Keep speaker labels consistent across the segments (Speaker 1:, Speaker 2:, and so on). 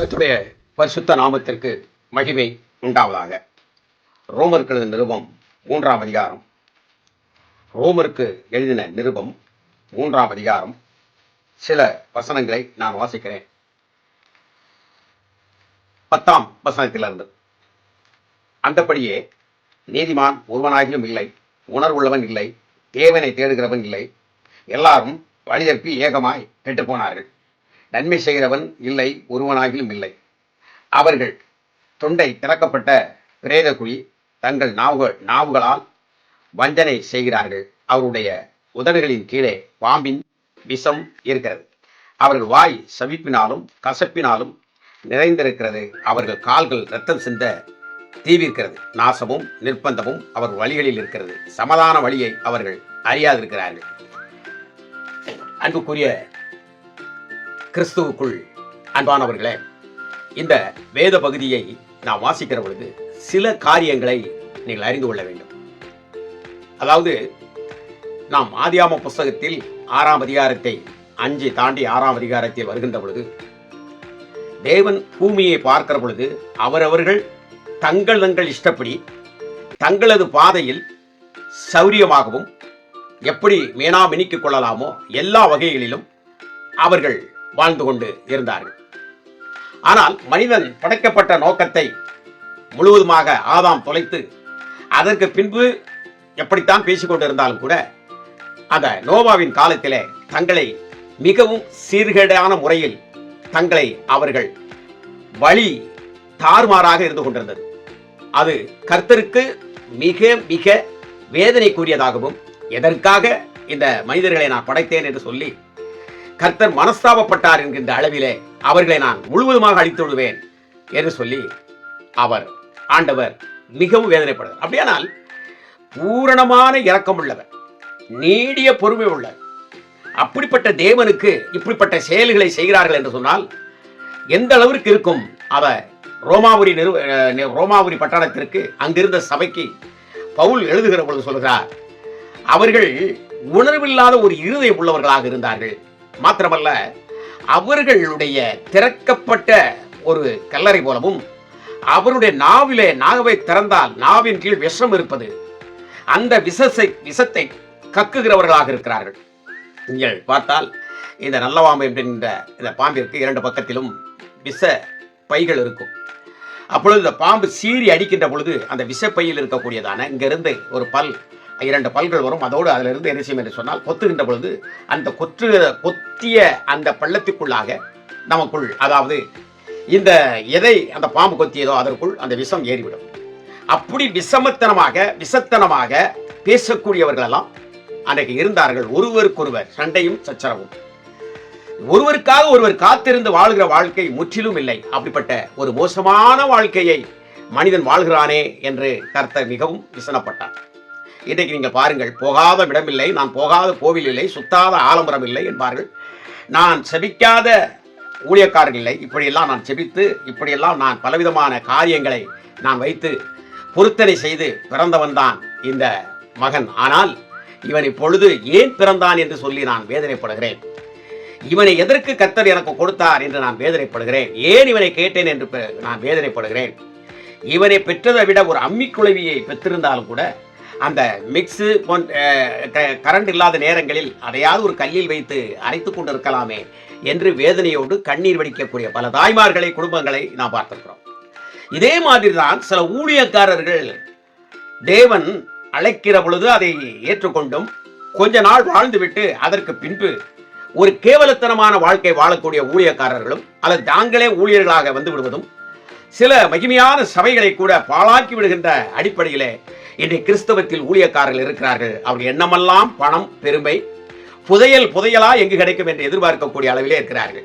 Speaker 1: கர்த்தருடைய பரிசுத்த நாமத்திற்கு மகிமை உண்டாவதாக. ரோமருக்கு நிருபம் 3ஆம் அதிகாரம். ரோமருக்கு எழுதின நிருபம் 3ஆம் அதிகாரம். சில வசனங்களை நான் வாசிக்கிறேன். 10ஆம் வசனத்திலிருந்து. அந்தபடியே நீதிமான் ஒருவனாகிலும் இல்லை, உணர்வுள்ளவன் இல்லை, தேவனை தேடுகிறவன் இல்லை, எல்லாரும் வழிதப்பி ஏகமாய் கெட்டு போனார்கள். நன்மை செய்கிறவன் இல்லை, ஒருவனாகிலும் இல்லை. அவர்கள் தொண்டை திறக்கப்பட்ட பிரேத குழி, தங்கள் நாவுகளால் வஞ்சனை செய்கிறார்கள். அவருடைய உதடுகளின் கீழே பாம்பின் விஷம் இருக்கிறது. அவர்கள் வாய் சவிப்பினாலும் கசப்பினாலும் நிறைந்திருக்கிறது. அவர்கள் கால்கள் இரத்தம் சிந்த தீவிர்க்கிறது. நாசமும் நிர்பந்தமும் அவர் வழிகளில் இருக்கிறது. சமாதான வழியை அவர்கள் அறியாதிருக்கிறார்கள். அன்புக்குரிய கிறிஸ்துவுக்குள் அன்பானவர்களே, இந்த வேத பகுதியை நாம் வாசிக்கிற பொழுது சில காரியங்களை நீங்கள் அறிந்து கொள்ள வேண்டும். அதாவது, நாம் ஆதியாம புஸ்தகத்தில் 6ஆம் அதிகாரத்தை 5 தாண்டி 6ஆம் அதிகாரத்தில் வருகின்ற பொழுது, தேவன் பூமியை பார்க்கிற பொழுது அவரவர்கள் தங்கள் இஷ்டப்படி தங்களது பாதையில் சௌரியமாகவும் எப்படி மேனாமினிக்கு கொள்ளலாமோ எல்லா வகைகளிலும் அவர்கள் வாழ்ந்து கொண்டு இருந்தார்கள். ஆனால் மனிதன் படைக்கப்பட்ட நோக்கத்தை முழுவதுமாக ஆதாம் தொலைத்து, அதற்கு பின்பு எப்படித்தான் பேசிக்கொண்டு இருந்தாலும் கூட அந்த நோவாவின் காலத்திலே தங்களை மிகவும் சீர்கேடான முறையில் தங்களை அவர்கள் வழி தாறுமாறாக இருந்து கொண்டிருந்தது. அது கர்த்தருக்கு மிக மிக வேதனைக்குரியதாகவும், எதற்காக இந்த மனிதர்களை நான் படைத்தேன் என்று சொல்லி கர்த்தர் மனஸ்தாபப்பட்டார் என்கின்ற அளவிலே அவர்களை நான் முழுவதுமாக அழித்து விடுவேன் என்று சொல்லி ஆண்டவர் மிகவும் வேதனைப்படுவார். அப்படியானால் பூரணமான இரக்கம் உள்ளவர், நீடிய பொறுமை உள்ளவர். அப்படிப்பட்ட தேவனுக்கு இப்படிப்பட்ட செயல்களை செய்கிறார்கள் என்று சொன்னால் எந்த அளவிற்கு இருக்கும்? அவர் ரோமாபுரி பட்டணத்திற்கு, அங்கிருந்த சபைக்கு பவுல் எழுதுகிற பொழுது சொல்கிறார், அவர்கள் உணர்வில்லாத ஒரு இருதயம் உள்ளவர்களாக இருந்தார்கள். மாத்திரமல்ல, அவர்களுடைய திறக்கப்பட்ட ஒரு கல்லறை போலவும், அவருடைய நாவிலே நாவை திறந்தால் நாவின் கீழ் விஷம் இருப்பது, அந்த விஷத்தை கக்குகிறவர்களாக இருக்கிறார்கள். நீங்கள் பார்த்தால் இந்த நல்ல பாம்பு என்கின்ற இந்த பாம்பிற்கு 2 பக்கத்திலும் விஷ பைகள் இருக்கும். அப்பொழுது இந்த பாம்பு சீறி அடிக்கின்ற பொழுது அந்த விஷப்பையில் இருக்கக்கூடியதான இங்கிருந்து ஒரு 2 பல்கள் வரும். அதோடு அதிலிருந்து என்ன செய்யும் என்று சொன்னால், கொத்துகின்ற பொழுது அந்த கொத்திய அந்த பள்ளத்துக்குள்ளாக நமக்குள், அதாவது இந்த எதை அந்த பாம்பு கொத்தியதோ அதற்குள் அந்த விஷம் ஏறிவிடும். அப்படி விஷத்தனமாக பேசக்கூடியவர்கள் எல்லாம் அன்றைக்கு இருந்தார்கள். ஒருவருக்கொருவர் சண்டையும் சச்சரவும், ஒருவருக்காக ஒருவர் காத்திருந்து வாழ்கிற வாழ்க்கை முற்றிலும் இல்லை. அப்படிப்பட்ட ஒரு மோசமான வாழ்க்கையை மனிதன் வாழ்கிறானே என்று கர்த்தர் மிகவும் விசனப்பட்டார். இன்றைக்கு நீங்கள் பாருங்கள், போகாத இடமில்லை, நான் போகாத கோவில் இல்லை, சுத்தாத ஆலமரம் இல்லை என்பார்கள். நான் செபிக்காத ஊழியக்காரர்கள் இல்லை. இப்படியெல்லாம் நான் செபித்து, இப்படியெல்லாம் நான் பலவிதமான காரியங்களை நான் வைத்து பொருத்தனை செய்து பிறந்தவன் தான் இந்த மகன். ஆனால் இவன் இப்பொழுது ஏன் பிறந்தான் என்று சொல்லி நான் வேதனைப்படுகிறேன். இவனை எதற்கு கர்த்தர் எனக்கு கொடுத்தார் என்று நான் வேதனைப்படுகிறேன். ஏன் இவனை கேட்டேன் என்று நான் வேதனைப்படுகிறேன். இவனை பெற்றதை விட ஒரு அம்மிக்குழவியை பெற்றிருந்தாலும் கூட அந்த மிக்ஸு கரண்ட் இல்லாத நேரங்களில் அதையாவது ஒரு கல்லில் வைத்து அரைத்து கொண்டு இருக்கலாமே என்று வேதனையோடு கண்ணீர் வடிக்கக்கூடிய பல தாய்மார்களை, குடும்பங்களை நாம் பார்த்திருக்கிறோம். இதே மாதிரி தான் சில ஊழியக்காரர்கள் தேவன் அழைக்கிற பொழுது அதை ஏற்றுக்கொண்டும் கொஞ்ச நாள் வாழ்ந்துவிட்டு அதற்கு பின்பு ஒரு கேவலத்தனமான வாழ்க்கை வாழக்கூடிய ஊழியக்காரர்களும் அல்லது தாங்களே ஊழியர்களாக வந்து விடுவதும், சில மகிமையான சபைகளை கூட பாழாக்கி விடுகின்ற அடிப்படையிலே இன்றைய கிறிஸ்தவத்தில் ஊழியக்காரர்கள் இருக்கிறார்கள். அவருடைய எண்ணமெல்லாம் பணம், பெருமை, புதையலா எங்கு கிடைக்கும் என்று எதிர்பார்க்கக்கூடிய அளவிலே இருக்கிறார்கள்.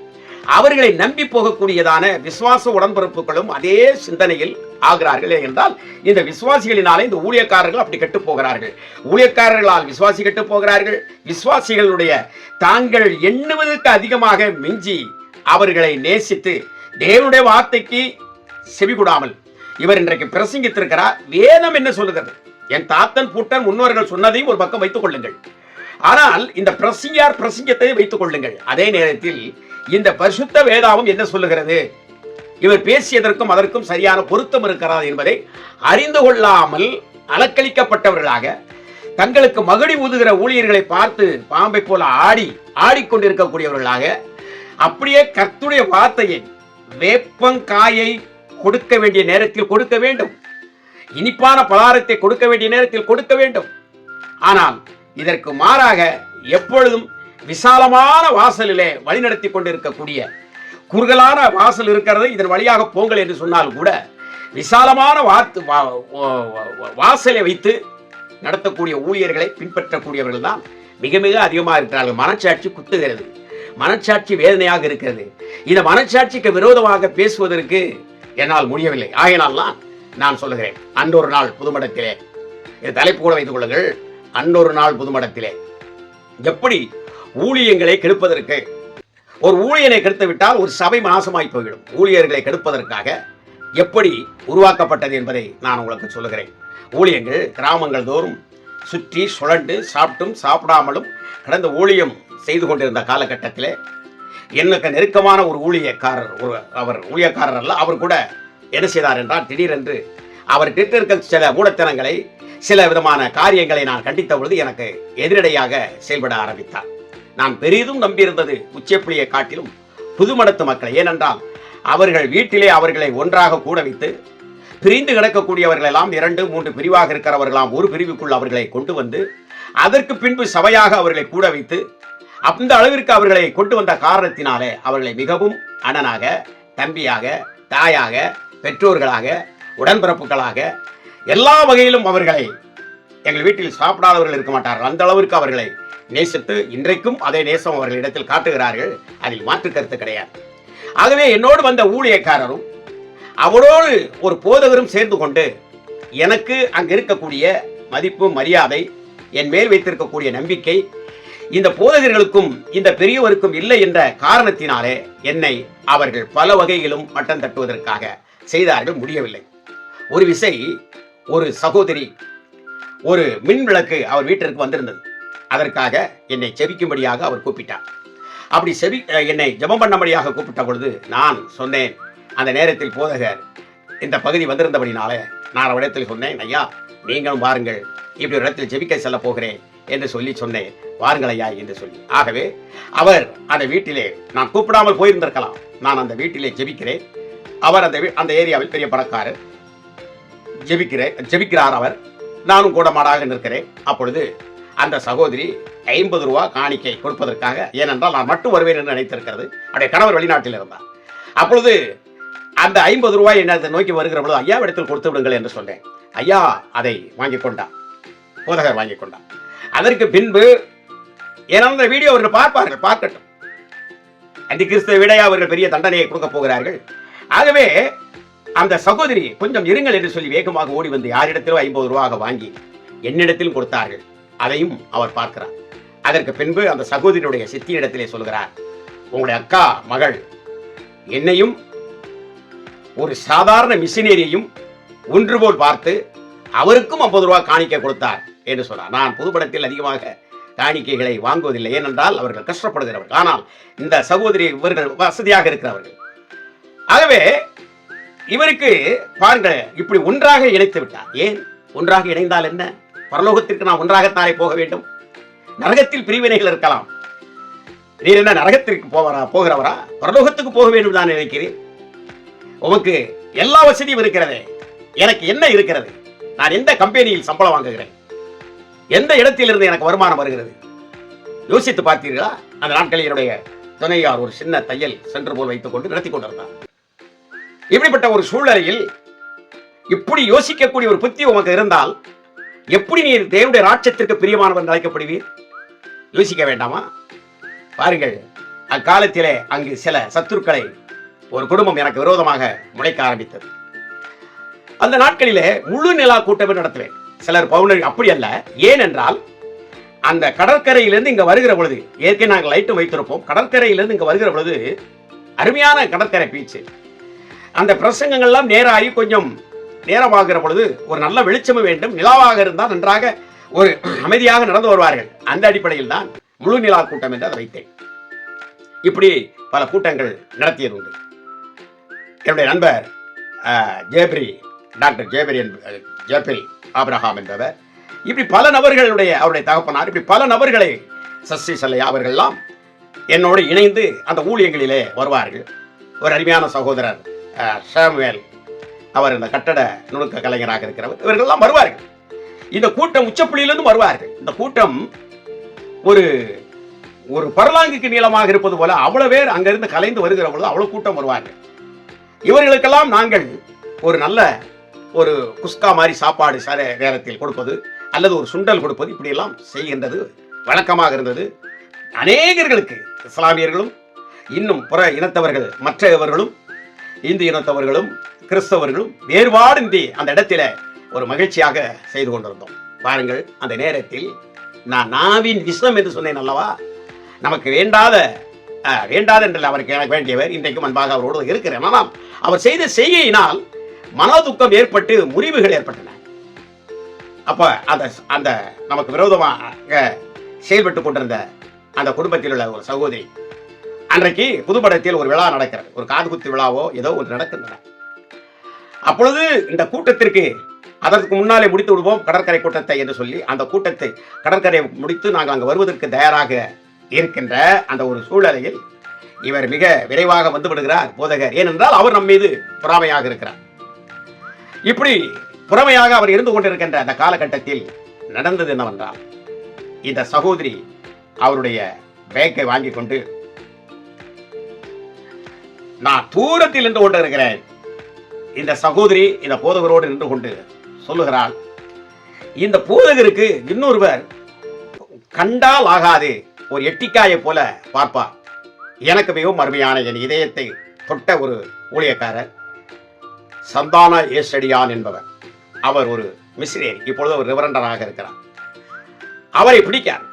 Speaker 1: அவர்களை நம்பி போகக்கூடியதான விசுவாச உடன்பிறப்புகளும் அதே சிந்தனையில் ஆகிறார்கள். என்றால் இந்த விசுவாசிகளினாலே இந்த ஊழியக்காரர்கள் அப்படி கெட்டு போகிறார்கள். ஊழியக்காரர்களால் விசுவாசி கெட்டு போகிறார்கள். விசுவாசிகளுடைய தாங்கள் எண்ணுவதற்கு அதிகமாக மிஞ்சி அவர்களை நேசித்து தேவனுடைய வார்த்தைக்கு செவிகூடாமல் இவர் இன்றைக்கு பிரசங்கித்திருக்கிறார். வேதம் என்ன சொல்லுகிறது? என் தாத்தன் பூட்டன் முன்னோர்கள் சொன்னதையும் ஒரு பக்கம் வைத்துக் கொள்ளுங்கள். ஆனால் இந்த பிரசங்கத்தை வைத்துக் கொள்ளுங்கள். அதே நேரத்தில் இந்த பரிசுத்த வேதாவும் என்ன சொல்லுகிறது? இவர் பேசியதற்கும் அதற்கும் சரியான பொருத்தம் இருக்கிறது என்பதை அறிந்து கொள்ளாமல் அலக்களிக்கப்பட்டவர்களாக, தங்களுக்கு மகுடி ஊதுகிற ஊழியர்களை பார்த்து பாம்பை போல ஆடிக்கொண்டிருக்கக்கூடியவர்களாக, அப்படியே கர்த்தருடைய வார்த்தையை வேப்பங்காயை கொடுக்க வேண்டிய நேரத்தில் கொடுக்க வேண்டும், இனிப்பான பதாரத்தை கொடுக்க வேண்டிய நேரத்தில் கொடுக்க வேண்டும். ஆனால் இதற்கு மாறாக எப்பொழுதும் விசாலமான வாசலிலே வழிநடத்தி கொண்டிருக்கக்கூடிய, குறுகலான வாசல் இருக்கிறது, இதன் வழியாக போங்கள் என்று சொன்னால் கூட விசாலமான வாசலை வைத்து நடத்தக்கூடிய ஊழியர்களை பின்பற்றக்கூடியவர்கள் தான் மிக மிக அதிகமாக இருக்கிறார்கள். மனச்சாட்சி குத்துகிறது, மனச்சாட்சி வேதனையாக இருக்கிறது. இந்த மனச்சாட்சிக்கு விரோதமாக பேசுவதற்கு என்னால் முடியவில்லை. ஆகையினால் நான் சொல்லுகிறேன், அன்றொரு நாள் புதுமடத்திலே, இது தலைப்பு கூட வைத்துக் கொள்ளுங்கள், அன்றொரு நாள் புதுமடத்திலே எப்படி ஊழியங்களை கெடுப்பதற்கு, ஒரு ஊழியனை கெடுத்து விட்டால் ஒரு சபை நாசமாய் போய்விடும். ஊழியர்களை கெடுப்பதற்காக எப்படி உருவாக்கப்பட்டது என்பதை நான் உங்களுக்கு சொல்லுகிறேன். ஊழியங்கள் கிராமங்கள் தோறும் சுற்றி சுழண்டு சாப்பிட்டும் சாப்பிடாமலும் கடந்த ஊழியம் செய்து கொண்டிருந்த காலகட்டத்திலே எனக்கு நெருக்கமான ஒரு ஊழியக்காரர், அவர் ஊழியக்காரர் அல்ல, அவர் கூட என்ன செய்தார் என்றால், திடீரென்று அவர் இருக்க சில மூடத்தனங்களை, சில விதமான காரியங்களை நான் கண்டித்த பொழுது எனக்கு எதிரடையாக செயல்பட ஆரம்பித்தார். நான் பெரிதும் நம்பியிருந்தது உச்சப்புலியை காட்டிலும் புதுமடத்து மக்களை. ஏனென்றால் அவர்கள் வீட்டிலே அவர்களை ஒன்றாக கூட வைத்து, பிரிந்து கிடக்கக்கூடியவர்கள் எல்லாம் 2, 3 பிரிவாக இருக்கிறவர்களாம் ஒரு பிரிவுக்குள் அவர்களை கொண்டு வந்து, அதற்கு பின்பு சபையாக அவர்களை கூட வைத்து, அந்த அளவிற்கு அவர்களை கொண்டு வந்த காரணத்தினாலே அவர்களை மிகவும் அண்ணனாக, தம்பியாக, தாயாக, பெற்றோர்களாக, உடன்பிறப்புகளாக எல்லா வகையிலும் அவர்களை, எங்கள் வீட்டில் சாப்பிடாதவர்கள் இருக்க மாட்டார்கள், அந்த அளவிற்கு அவர்களை நேசித்து இன்றைக்கும் அதே நேசம் அவர்களிடத்தில் காட்டுகிறார்கள். அதில் மாற்று கருத்து கிடையாது. ஆகவே என்னோடு வந்த ஊழியக்காரரும் அவரோடு ஒரு போதகரும் சேர்ந்து கொண்டு எனக்கு அங்கு இருக்கக்கூடிய மதிப்பு, மரியாதை, என் மேல் வைத்திருக்கக்கூடிய நம்பிக்கை இந்த போதகர்களுக்கும் இந்த பெரியவருக்கும் இல்லை என்ற காரணத்தினாலே என்னை அவர்கள் பல வகையிலும் மட்டம் தட்டுவதற்காக செய்தார்கள். முடியவில்லை. ஒரு விசை ஒரு சகோதரி ஒரு மின் விளக்கு அவர் வீட்டிற்கு வந்திருந்தது. அதற்காக என்னை செபிக்கும்படியாக அவர் கூப்பிட்டார். அப்படி என்னை ஜெபம் பண்ணும்படியாக கூப்பிட்ட பொழுது நான் சொன்னேன், அந்த நேரத்தில் போதகர் இந்த பகுதி வந்திருந்தபடினாலே நான் அவரிடத்தில் சொன்னேன், ஐயா நீங்களும் வாருங்கள், இப்படி ஒரு இடத்தில் ஜெபிக்க செல்ல போகிறேன் என்று சொன்னேன், வாருங்கள் ஐயா என்று சொல்லி. ஆகவே அவர் அந்த வீட்டிலே, நான் கூப்பிடாமல் போயிருந்திருக்கலாம், நான் அந்த வீட்டிலே ஜெபிக்கிறேன். அவர் அந்த ஏரியாவில் பெரிய பணக்காரர், ஜெபிக்கிறார் அவர், நானும் கூட மாடாக நிற்கிறேன். அப்பொழுது அந்த சகோதரி 50 ரூபா காணிக்கை கொடுப்பதற்காக, ஏனென்றால் நான் மட்டும் வருவேன் என்று நினைத்திருக்கிறது, அவருடைய கணவர் வெளிநாட்டில் இருந்தார். அப்பொழுது அந்த 50 ரூபாய் என்னை நோக்கி வருகிற பொழுது, ஐயா இடத்தில் கொடுத்து விடுங்கள் என்று சொன்னேன். ஐயா அதை வாங்கி கொண்டார், போதகர் வாங்கி கொண்டார். அதற்கு பின்பு ஏனால் இந்த வீடியோ அவர்கள் பார்க்கட்டும், அந்த கிறிஸ்தவ விட அவர்கள் பெரிய தண்டனையை கொடுக்க போகிறார்கள். ஆகவே அந்த சகோதரி கொஞ்சம் இருங்கள் என்று சொல்லி வேகமாக ஓடி வந்து யாரிடத்திலும் 50 ரூபாய் வாங்கி என்னிடத்திலும் கொடுத்தார்கள். அதையும் அவர் பார்க்கிறார். அதற்கு பின்பு அந்த சகோதரியுடைய சித்தியிடத்திலே சொல்கிறார், உங்களுடைய அக்கா மகள் என்னையும் ஒரு சாதாரண மிஷினரியையும் ஒன்று போல் பார்த்து அவருக்கும் 50 ரூபாய் காணிக்கை கொடுத்தார் என்று சொன்னார். நான் புதுப்படத்தில் அதிகமாக காணிக்கைகளை வாங்குவதில்லை, ஏனென்றால் அவர்கள் கஷ்டப்படுகிறவர்கள். ஆனால் இந்த சகோதரி இவர்கள் வசதியாக இருக்கிறவர்கள். ஆகவே இவருக்கு பாருங்கள், இப்படி ஒன்றாக இணைத்து விட்டார். ஏன் ஒன்றாக இணைந்தால் என்ன? பரலோகத்திற்கு நாம் ஒன்றாகத்தானே போக வேண்டும். நரகத்தில் பிரிவினைகள் இருக்கலாம். நீர் என்ன நரகத்திற்கு போகிறவரா? பரலோகத்துக்கு போக வேண்டும் தான் நினைக்கிறேன். உமக்கு எல்லா வசதியும் இருக்கிறதே, எனக்கு என்ன இருக்கிறது? நான் எந்த கம்பெனியில் சம்பளம் வாங்குகிறேன்? எந்த இடத்திலிருந்து எனக்கு வருமானம் வருகிறது? யோசித்து பார்த்தீர்களா? அந்த நாட்களில் என்னுடைய துணையார் ஒரு சின்ன தையல் சென்று போல் வைத்துக் கொண்டு நடத்தி கொண்டிருந்தார். இப்படிப்பட்ட ஒரு சூழ்நிலையில் இப்படி யோசிக்கக்கூடிய ஒரு புத்தி உமக்கு இருந்தால் எப்படி நீர் தேவனுடைய ராட்சத்திற்கு பிரியமானவர் அழைக்கப்படுவீர்? யோசிக்க வேண்டாமா? பாருங்கள், அக்காலத்திலே அங்கு சில சத்துருக்களை ஒரு குடும்பம் எனக்கு விரோதமாக முளைக்க ஆரம்பித்தது. அந்த நாட்களிலே முழு நிலா கூட்டமே நடத்துவேன். சிலர் பவுனரி அப்படி அல்ல. ஏனென்றால் அந்த கடற்கரையிலிருந்து இங்க வருகிற பொழுது, ஏற்கனவே நாங்கள் லைட்டும் வைத்திருப்போம், கடற்கரையிலிருந்து இங்க வருகிற பொழுது அருமையான கடற்கரை பீச்சு. அந்த பிரசங்கங்கள்லாம் நேராகி கொஞ்சம் நேரமாகிற பொழுது ஒரு நல்ல வெளிச்சமும் வேண்டும், நிலாவாக இருந்தால் நன்றாக ஒரு அமைதியாக நடந்து வருவார்கள். அந்த அடிப்படையில் தான் முழு நிலா கூட்டம் என்று அதை வைத்தேன். இப்படி பல கூட்டங்கள் நடத்தியது உண்டு. என்னுடைய நண்பர் ஜேப்ரி, டாக்டர் ஜேப்ரி ஆபிரகாம் என்பவர், இப்படி பல நபர்களுடைய அவருடைய தகப்பனார், இப்படி பல நபர்களை சசி சல்லையா அவர்கள்லாம் என்னோடு இணைந்து அந்த ஊழியங்களிலே வருவார்கள். ஒரு அருமையான சகோதரர் சாமுவேல், அவர் இந்த கட்டட நுணுக்க கலைஞராக இருக்கிறவர், இவர்கள்லாம் வருவார்கள். இந்த கூட்டம் உச்சப்புள்ளியிலிருந்து வருவார்கள். இந்த கூட்டம் ஒரு ஒரு பரலாங்குக்கு நீளமாக இருப்பது போல அவ்வளவு பேர் அங்கிருந்து கலைந்து வருகிற பொழுது அவ்வளவு கூட்டம் வருவார்கள். இவர்களுக்கெல்லாம் நாங்கள் ஒரு நல்ல ஒரு குஸ்கா மாதிரி சாப்பாடு நேரத்தில் கொடுப்பது அல்லது ஒரு சுண்டல் கொடுப்பது இப்படியெல்லாம் செய்கின்றது வழக்கமாக இருந்தது. அநேகர்களுக்கு இஸ்லாமியர்களும் இன்னும் புற இனத்தவர்கள், மற்றவர்களும், இந்து இனத்தவர்களும், கிறிஸ்தவர்களும் வேறுபாடின்றி அந்த இடத்தில ஒரு மகிழ்ச்சியாக செய்து கொண்டிருந்தோம். பாருங்கள், அந்த நேரத்தில் நான் நாவின் விஷம் என்று சொன்னேன் அல்லவா, நமக்கு வேண்டாத என்று அவருக்கு எனக்கு வேண்டியவர், இன்றைக்கும் அன்பாக அவரோடு இருக்கிறேன். ஆனால் அவர் செய்த செய்கையினால் மனதுக்கம் ஏற்பட்டு முறிவுகள் ஏற்பட்டன. அப்ப அந்த நமக்கு விரோதமாக செயல்பட்டு கொண்டிருந்த அந்த குடும்பத்தில் உள்ள ஒரு சகோதரி, அன்றைக்கு புதுப்படத்தில் ஒரு விழா நடக்கிறது, ஒரு காதுகுத்து விழாவோ ஏதோ ஒன்று நடக்கின்றன. அப்பொழுது இந்த கூட்டத்திற்கு அதற்கு முன்னாலே முடித்து விடுவோம் கடற்கரை கூட்டத்தை என்று சொல்லி அந்த கூட்டத்தை கடற்கரை முடித்து நாங்கள் அங்கு வருவதற்கு தயாராக இருக்கின்ற அந்த ஒரு சூழ்நிலையில் இவர் மிக விரைவாக வந்து விடுகிறார் போதகர். ஏனென்றால் அவர் நம் மீது பொறாமையாக இருக்கிறார். இப்படி புறமையாக அவர் இருந்து கொண்டிருக்கின்ற அந்த காலகட்டத்தில் நடந்தது என்னவென்றால், இந்த சகோதரி அவருடைய பேக்கை வாங்கி கொண்டு, நான் தூரத்தில் நின்று கொண்டு இருக்கிறேன், இந்த சகோதரி இந்த போதகரோடு நின்று கொண்டு சொல்லுகிறாள், இந்த போதகருக்கு இன்னொருவர் கண்டால் ஆகாது ஒரு எட்டிக்காயை போல பார்ப்பார். எனக்கு மிகவும் அருமையான என் இதயத்தை தொட்ட ஒரு ஊழியக்காரர் சந்தானா ஏசடியான் என்பவர். அவர் ஒரு மிஷனரி, இப்பொழுது ஒரு ரெவரண்டராக இருக்கிறார். அவரை பிடிக்கார்.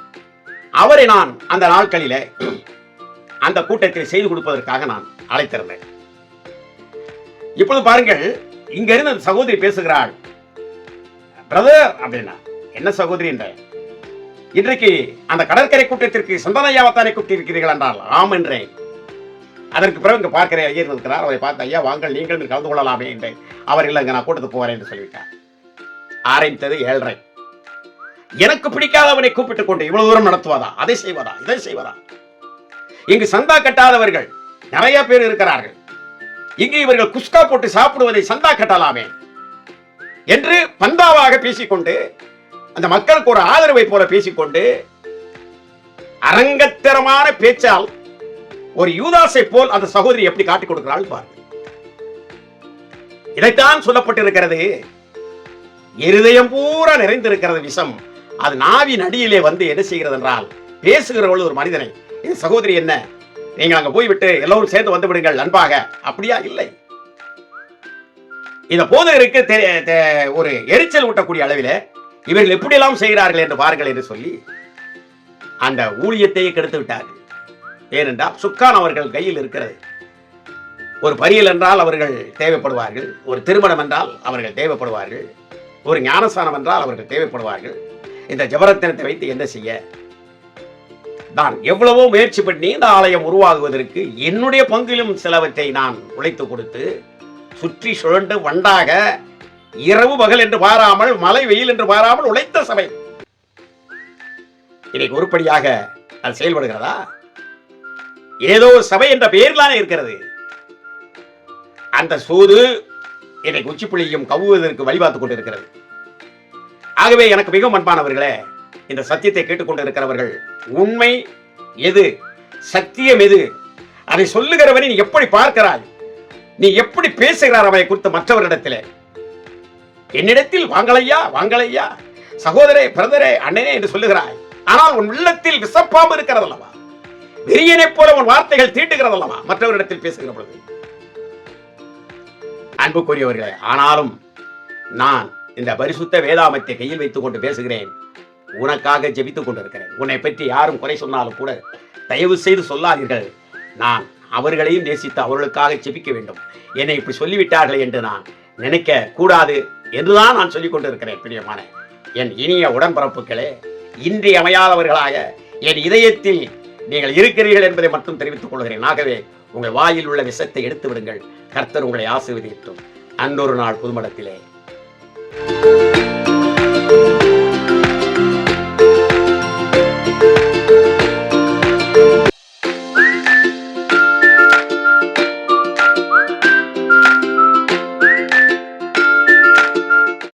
Speaker 1: அவரை நான் அந்த நாட்களிலே அந்த கூட்டத்தில் செய்து கொடுப்பதற்காக நான் அழைத்திருந்தேன். இப்பொழுது பாருங்கள், இங்க இருந்து அந்த சகோதரி பேசுகிறாள். பிரதர் அப்படின்னா, என்ன சகோதரி என்ற, இன்றைக்கு அந்த கடற்கரை கூட்டத்திற்கு சந்தனையாவத்தானை கூப்பிட்டிருக்கிறீர்கள் என்றால் ஆம் என்றேன். அதற்கு பிறகு இங்க பார்க்கிறேன், ஐயர் இருக்கிறார். அவரை பார்த்து, ஐயா வாங்கள் நீங்கள் கலந்து கொள்ளலாமே என்றேன். அவர் இல்லைங்க, நான் கூட்டத்துக்கு போறேன் என்று சொல்லிவிட்டார். ஆரம்பித்தது 7:30. எனக்கு பிடிக்காதவனை கூப்பிட்டுக் கொண்டு இவ்வளவு தூரம் நடத்துவதா, அதை செய்வதா, இதை செய்வதா? இங்கு சந்தா கட்டாதவர்கள் நிறைய பேர் இருக்கிறார்கள். இங்கு இவர்கள் குஸ்கா போட்டு சாப்பிடுவதை சந்தா கட்டலாமே என்று பந்தாவாக பேசிக்கொண்டு, அந்த மக்களுக்கு ஒரு ஆதரவை போல பேசிக்கொண்டு, அரங்கத்தரமான பேச்சால் ஒரு யூதாசை போல் அந்த சகோதரி எப்படி காட்டிக் கொடுக்கிறாள் பாருங்கள். இதைத்தான் சொல்லப்பட்டிருக்கிறது. இருதயம் பூரா நிறைந்திருக்கிறது விஷம். அது நாவின் அடியிலே வந்து என்ன செய்கிறது என்றால், பேசுகிறவள் ஒரு மனிதனை, இந்த சகோதரி என்ன, நீங்கள் அங்க போய்விட்டு எல்லோரும் சேர்ந்து வந்து விடுங்கள் அன்பாக, அப்படியா? இல்லை. இந்த போதகருக்கு ஒரு எரிச்சல் ஊட்டக்கூடிய அளவில் இவர்கள் எப்படியெல்லாம் செய்கிறார்கள் என்று பாருங்கள் என்று சொல்லி அந்த ஊழியத்தையே கெடுத்து விட்டார்கள். ஏனென்றால் சுக்கான் அவர்கள் கையில் இருக்கிறது. ஒரு பரியல் என்றால் அவர்கள் தேவைப்படுவார்கள், ஒரு திருமணம் என்றால் அவர்கள் தேவைப்படுவார்கள், ஒரு ஞானஸ்தானம் என்றால் அவர்கள் தேவைப்படுவார்கள். இந்த ஜபரத்தினத்தை வைத்து என்ன செய்ய? நான் எவ்வளவோ முயற்சி பண்ணி இந்த ஆலயம் உருவாகுவதற்கு என்னுடைய பங்கிலும் சிலவற்றை நான் உழைத்து கொடுத்து, சுற்றி சுழண்டு வண்டாக இரவு பகல் என்று பாராமல், மழை வெயில் என்று பாராமல் உழைத்த சபை இன்னைக்கு உருப்படியாக அது செயல்படுகிறதா? ஏதோ சபை என்ற பெயர்லானே இருக்கிறது. அந்த சூது இன்னைக்கு உச்சிப்புள்ளியும் கவ்வுவதற்கு வழிபார்த்துக் கொண்டிருக்கிறது. ஆகவே எனக்கு மிகவும் அன்பானவர்களே, இந்த சத்தியத்தை கேட்டுக்கொண்டு இருக்கிறவர்கள், உண்மை எது, சத்தியம் எது, அதை சொல்லுகிறவனை நீ எப்படி பார்க்கிறாய், நீ எப்படி பேசுகிறார் அவரை குறித்து மற்றவரிடத்திலே? என்னிடத்தில் வாங்கலையா வாங்கலையா, சகோதரே, பிரதரே, அண்ணனே என்று சொல்லுகிறாய். ஆனால் உன் உள்ளத்தில் விசப்பாம்பு இருக்கிறது அல்லவா? வெறியனை போல உன் வார்த்தைகள் தீட்டுகிறது அல்லவா மற்றவரிடத்தில் பேசுகிற பொழுது? அன்புக்குரியவர்களே, ஆனாலும் நான் இந்த பரிசுத்த வேதாமத்தை கையில் வைத்துக் கொண்டு பேசுகிறேன். உனக்காக ஜெபித்துக் கொண்டிருக்கிறேன். உன்னை பற்றி யாரும் குறை சொன்னாலும் கூட தயவு செய்து சொல்லாதீர்கள். நான் அவர்களையும் நேசித்து அவர்களுக்காக ஜெபிக்க வேண்டும். என்னை இப்படி சொல்லிவிட்டார்களே என்று நான் நினைக்க கூடாது என்றுதான் நான் சொல்லிக் கொண்டிருக்கிறேன். பிரியமான என் இனிய உடன்பிறப்புகளே, இன்றியமையாதவர்களாக என் இதயத்தில் நீங்கள் இருக்கிறீர்கள் என்பதை மட்டும் தெரிவித்துக் கொள்கிறேன். ஆகவே உங்கள் வாயில் உள்ள விஷத்தை எடுத்து விடுங்கள். கர்த்தர் உங்களை ஆசீர்வதிக்கட்டும். அன்றொரு நாள் புதுமடத்திலே.